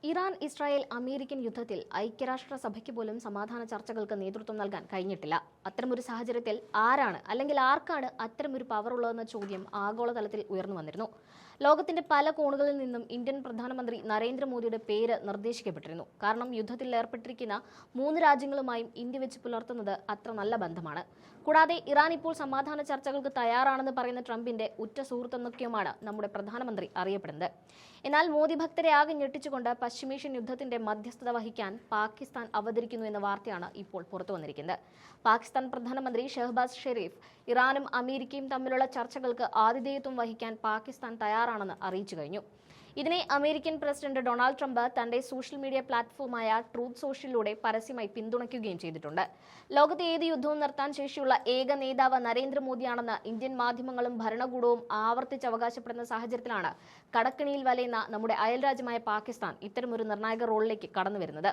Iran Israel American യുദ്ധത്തിൽ ഐക്യരാഷ്ട്രസഭയ്ക്ക് പോലും സമാധാന ചർച്ചകൾക്ക് നേതൃത്വം നൽകാൻ കഴിഞ്ഞിട്ടില്ല. അത്തരമൊരു സാഹചര്യത്തിൽ ആരാണ് അല്ലെങ്കിൽ ആർക്കാണ് അത്തരമൊരു പവർ ഉള്ളതെന്ന ചോദ്യം ആഗോളതലത്തിൽ ഉയർന്നു വന്നിരുന്നു. ലോകത്തിന്റെ പല കോണുകളിൽ നിന്നും ഇന്ത്യൻ പ്രധാനമന്ത്രി നരേന്ദ്രമോദിയുടെ പേര് നിർദ്ദേശിക്കപ്പെട്ടിരുന്നു. കാരണം യുദ്ധത്തിൽ ഏർപ്പെട്ടിരിക്കുന്ന 3 രാജ്യങ്ങളുമായും ഇന്ത്യ വെച്ച് പുലർത്തുന്നത് അത്ര നല്ല ബന്ധമാണ്. കൂടാതെ ഇറാൻ ഇപ്പോൾ സമാധാന ചർച്ചകൾക്ക് തയ്യാറാണെന്ന് പറയുന്ന ട്രംപിന്റെ ഉറ്റ സുഹൃത്തെന്നൊക്കെയുമാണ് നമ്മുടെ പ്രധാനമന്ത്രി അറിയപ്പെടുന്നത്. എന്നാൽ മോദി ഭക്തരെ ആകെ ഞെട്ടിച്ചുകൊണ്ട് പശ്ചിമേഷ്യൻ യുദ്ധത്തിന്റെ മധ്യസ്ഥത വഹിക്കാൻ പാകിസ്ഥാൻ അവതരിക്കുന്നു എന്ന വാർത്തയാണ് ഇപ്പോൾ പുറത്തുവന്നിരിക്കുന്നത്. പാകിസ്ഥാൻ പ്രധാനമന്ത്രി ഷഹബാസ് ഷെരീഫ് ഇറാനും അമേരിക്കയും തമ്മിലുള്ള ചർച്ചകൾക്ക് ആതിഥേയത്വം വഹിക്കാൻ പാകിസ്ഥാൻ തയ്യാറാണെന്ന് അറിയിച്ചു കഴിഞ്ഞു. ഇതിനെ അമേരിക്കൻ പ്രസിഡന്റ് ഡൊണാൾഡ് ട്രംപ് തന്റെ സോഷ്യൽ മീഡിയ പ്ലാറ്റ്ഫോമായ ട്രൂത്ത് സോഷ്യലിലൂടെ പരസ്യമായി പിന്തുണയ്ക്കുകയും ചെയ്തിട്ടുണ്ട്. ലോകത്തെ ഏത് യുദ്ധവും നിർത്താൻ ശേഷിയുള്ള ഏക നേതാവ് നരേന്ദ്രമോദിയാണെന്ന് ഇന്ത്യൻ മാധ്യമങ്ങളും ഭരണകൂടവും ആവർത്തിച്ച് അവകാശപ്പെടുന്ന സാഹചര്യത്തിലാണ് കടക്കണിയിൽ വലയുന്ന നമ്മുടെ അയൽരാജ്യമായ പാകിസ്ഥാൻ ഇത്തരമൊരു നിർണായക റോളിലേക്ക് കടന്നുവരുന്നത്.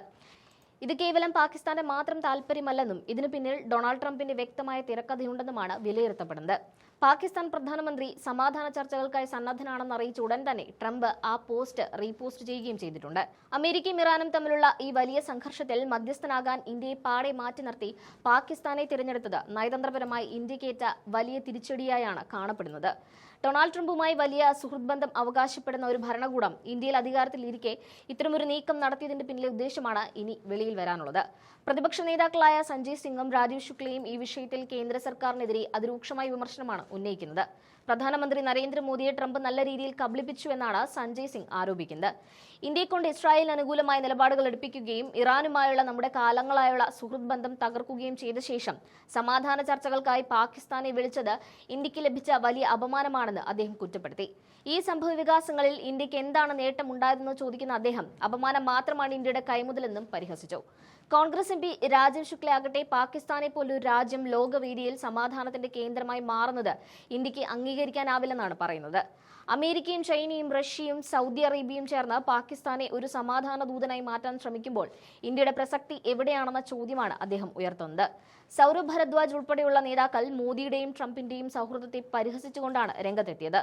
ഇത് കേവലം പാകിസ്ഥാന്റെ മാത്രം താൽപര്യമല്ലെന്നും ഇതിനു പിന്നിൽ ഡൊണാൾഡ് ട്രംപിന്റെ വ്യക്തമായ തിരക്കഥയുണ്ടെന്നുമാണ് വിലയിരുത്തപ്പെടുന്നത്. പാകിസ്ഥാൻ പ്രധാനമന്ത്രി സമാധാന ചർച്ചകൾക്കായി സന്നദ്ധനാണെന്ന് അറിയിച്ച ഉടൻ തന്നെ ട്രംപ് ആ പോസ്റ്റ് റീപോസ്റ്റ് ചെയ്യുകയും ചെയ്തിട്ടുണ്ട്. അമേരിക്കയും ഇറാനും തമ്മിലുള്ള ഈ വലിയ സംഘർഷത്തിൽ മധ്യസ്ഥനാകാൻ ഇന്ത്യയെ പാടെ മാറ്റി നിർത്തി പാകിസ്ഥാനെ തിരഞ്ഞെടുത്തത് നയതന്ത്രപരമായി ഇന്ത്യക്കേറ്റ വലിയ തിരിച്ചടിയായാണ് കാണപ്പെടുന്നത്. ഡൊണാൾഡ് ട്രംപുമായി വലിയ സുഹൃത്ത് ബന്ധം അവകാശപ്പെടുന്ന ഒരു ഭരണകൂടം ഇന്ത്യയിൽ അധികാരത്തിലിരിക്കെ ഇത്തരമൊരു നീക്കം നടത്തിയതിന്റെ പിന്നിലെ ഉദ്ദേശമാണ് ഇനി വെളിയിൽ വരാനുള്ളത്. പ്രതിപക്ഷ നേതാക്കളായ സഞ്ജയ് സിംഗും രാജീവ് ശുക്ലയും ഈ വിഷയത്തിൽ കേന്ദ്ര സർക്കാരിനെതിരെ അതിരൂക്ഷമായ വിമർശനമാണ് ഉന്നയിക്കുന്നത്. പ്രധാനമന്ത്രി നരേന്ദ്രമോദിയെ ട്രംപ് നല്ല രീതിയിൽ കബളിപ്പിച്ചു എന്നാണ് സഞ്ജയ് സിംഗ് ആരോപിക്കുന്നത്. ഇന്ത്യയെക്കൊണ്ട് ഇസ്രായേലിന് അനുകൂലമായ നിലപാടുകൾ എടുപ്പിക്കുകയും ഇറാനുമായുള്ള നമ്മുടെ കാലങ്ങളായുള്ള സുഹൃത്ത് ബന്ധം തകർക്കുകയും ചെയ്ത ശേഷം സമാധാന ചർച്ചകൾക്കായി പാകിസ്ഥാനെ വിളിച്ചത് ഇന്ത്യക്ക് ലഭിച്ച വലിയ അപമാനമാണെന്ന് അദ്ദേഹം കുറ്റപ്പെടുത്തി. ഈ സംഭവ വികാസങ്ങളിൽ ഇന്ത്യക്ക് എന്താണ് നേട്ടമുണ്ടായതെന്ന് ചോദിക്കുന്ന അദ്ദേഹം അപമാനം മാത്രമാണ് ഇന്ത്യയുടെ കൈമുതലെന്നും പരിഹസിച്ചു. കോൺഗ്രസ് എംപി രാജീവ് ശുക്ലയാകട്ടെ പാകിസ്ഥാനെ പോലൊരു രാജ്യം ലോകവേദിയിൽ സമാധാനത്തിന്റെ കേന്ദ്രമായി മാറുന്നത് ഇന്ത്യക്ക് അംഗീകരിക്കാനാവില്ലെന്നാണ് പറയുന്നത്. അമേരിക്കയും ചൈനയും റഷ്യയും സൗദി അറേബ്യയും ചേർന്ന് പാകിസ്ഥാനെ ഒരു സമാധാന ദൂതനായി മാറ്റാൻ ശ്രമിക്കുമ്പോൾ ഇന്ത്യയുടെ പ്രസക്തി എവിടെയാണെന്ന ചോദ്യമാണ് അദ്ദേഹം ഉയർത്തുന്നത്. സൗരഭ് ഭരദ്വാജ് ഉൾപ്പെടെയുള്ള നേതാക്കൾ മോദിയുടെയും ട്രംപിന്റെയും സൗഹൃദത്തെ പരിഹസിച്ചുകൊണ്ടാണ് രംഗത്തെത്തിയത്.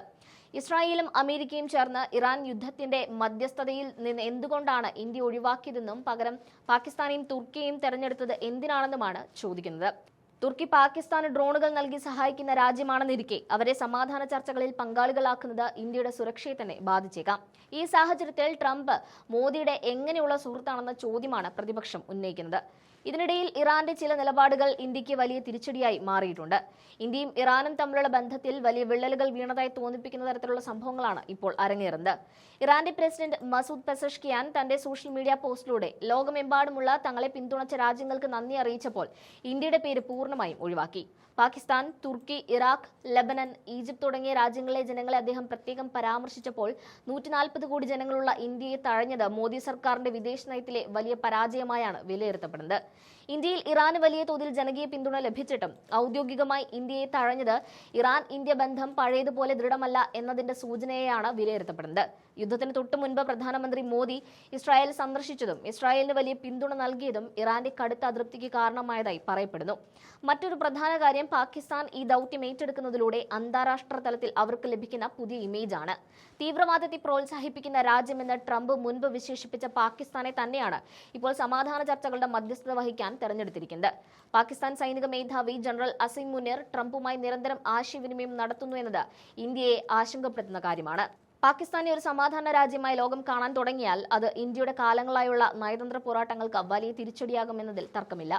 ഇസ്രായേലും അമേരിക്കയും ചേർന്ന് ഇറാൻ യുദ്ധത്തിന്റെ മധ്യസ്ഥതയിൽ നിന്ന് എന്തുകൊണ്ടാണ് ഇന്ത്യ ഒഴിവാക്കിയതെന്നും പകരം പാകിസ്ഥാനെയും തുർക്കിയെയും തെരഞ്ഞെടുത്തത് എന്തിനാണെന്നുമാണ് ചോദിക്കുന്നത്. തുർക്കി പാകിസ്ഥാന് ഡ്രോണുകൾ നൽകി സഹായിക്കുന്ന രാജ്യമാണെന്നിരിക്കെ അവരെ സമാധാന ചർച്ചകളിൽ പങ്കാളികളാക്കുന്നത് ഇന്ത്യയുടെ സുരക്ഷയെ തന്നെ ബാധിച്ചേക്കാം. ഈ സാഹചര്യത്തിൽ ട്രംപ് മോദിയുടെ എങ്ങനെയുള്ള സുഹൃത്താണെന്ന ചോദ്യമാണ് പ്രതിപക്ഷം ഉന്നയിക്കുന്നത്. ഇതിനിടയിൽ ഇറാന്റെ ചില നിലപാടുകൾ ഇന്ത്യക്ക് വലിയ തിരിച്ചടിയായി മാറിയിട്ടുണ്ട്. ഇന്ത്യയും ഇറാനും തമ്മിലുള്ള ബന്ധത്തിൽ വലിയ വിള്ളലുകൾ വീണതായി തോന്നിപ്പിക്കുന്ന തരത്തിലുള്ള സംഭവങ്ങളാണ് ഇപ്പോൾ അരങ്ങേറുന്നത്. ഇറാന്റെ പ്രസിഡന്റ് മസൂദ് പെസഷ്കിയാൻ തന്റെ സോഷ്യൽ മീഡിയ പോസ്റ്റിലൂടെ ലോകമെമ്പാടുമുള്ള തങ്ങളെ പിന്തുണച്ച രാജ്യങ്ങൾക്ക് നന്ദി അറിയിച്ചപ്പോൾ ഇന്ത്യയുടെ പേര് പൂർണ്ണമായും ഒഴിവാക്കി. പാകിസ്ഥാൻ, തുർക്കി, ഇറാഖ്, ലെബനൻ, ഈജിപ്ത് തുടങ്ങിയ രാജ്യങ്ങളിലെ ജനങ്ങളെ അദ്ദേഹം പ്രത്യേകം പരാമർശിച്ചപ്പോൾ 140 കോടി ജനങ്ങളുള്ള ഇന്ത്യയെ തഴഞ്ഞത് മോദി സർക്കാരിന്റെ വിദേശ നയത്തിലെ വലിയ പരാജയമായാണ് വിലയിരുത്തപ്പെടുന്നത്. ഇന്ത്യയിൽ ഇറാന് വലിയ തോതിൽ ജനകീയ പിന്തുണ ലഭിച്ചിട്ടും ഔദ്യോഗികമായി ഇന്ത്യയെ തഴഞ്ഞത് ഇറാൻ ഇന്ത്യ ബന്ധം പഴയതുപോലെ ദൃഢമല്ല എന്നതിന്റെ സൂചനയെയാണ് വിലയിരുത്തപ്പെടുന്നത്. യുദ്ധത്തിന് തൊട്ടു മുൻപ് പ്രധാനമന്ത്രി മോദി ഇസ്രായേൽ സന്ദർശിച്ചതും ഇസ്രായേലിന് വലിയ പിന്തുണ നൽകിയതും ഇറാന്റെ കടുത്ത അതൃപ്തിക്ക് കാരണമായതായി പറയപ്പെടുന്നു. മറ്റൊരു പ്രധാന കാര്യം പാകിസ്ഥാൻ ഈ ദൗത്യം ഏറ്റെടുക്കുന്നതിലൂടെ അന്താരാഷ്ട്ര തലത്തിൽ അവർക്ക് ലഭിക്കുന്ന പുതിയ ഇമേജാണ്. തീവ്രവാദത്തെ പ്രോത്സാഹിപ്പിക്കുന്ന രാജ്യമെന്ന് ട്രംപ് മുൻപ് വിശേഷിപ്പിച്ച പാകിസ്ഥാനെ തന്നെയാണ് ഇപ്പോൾ സമാധാന ചർച്ചകളുടെ മധ്യസ്ഥത വഹിക്കാൻ തെരഞ്ഞെടുത്തിരിക്കുന്നത്. പാകിസ്ഥാൻ സൈനിക മേധാവി ജനറൽ അസിം മുനീർ ട്രംപുമായി നിരന്തരം ആശയവിനിമയം നടത്തുന്നു എന്നത് ഇന്ത്യയെ ആശങ്കപ്പെടുത്തുന്ന കാര്യമാണ്. പാകിസ്ഥാനെ ഒരു സമാധാന രാജ്യമായി ലോകം കാണാൻ തുടങ്ങിയാൽ അത് ഇന്ത്യയുടെ കാലങ്ങളായുള്ള നയതന്ത്ര പോരാട്ടങ്ങൾക്ക് വലിയ തിരിച്ചടിയാകുമെന്നതിൽ തർക്കമില്ല.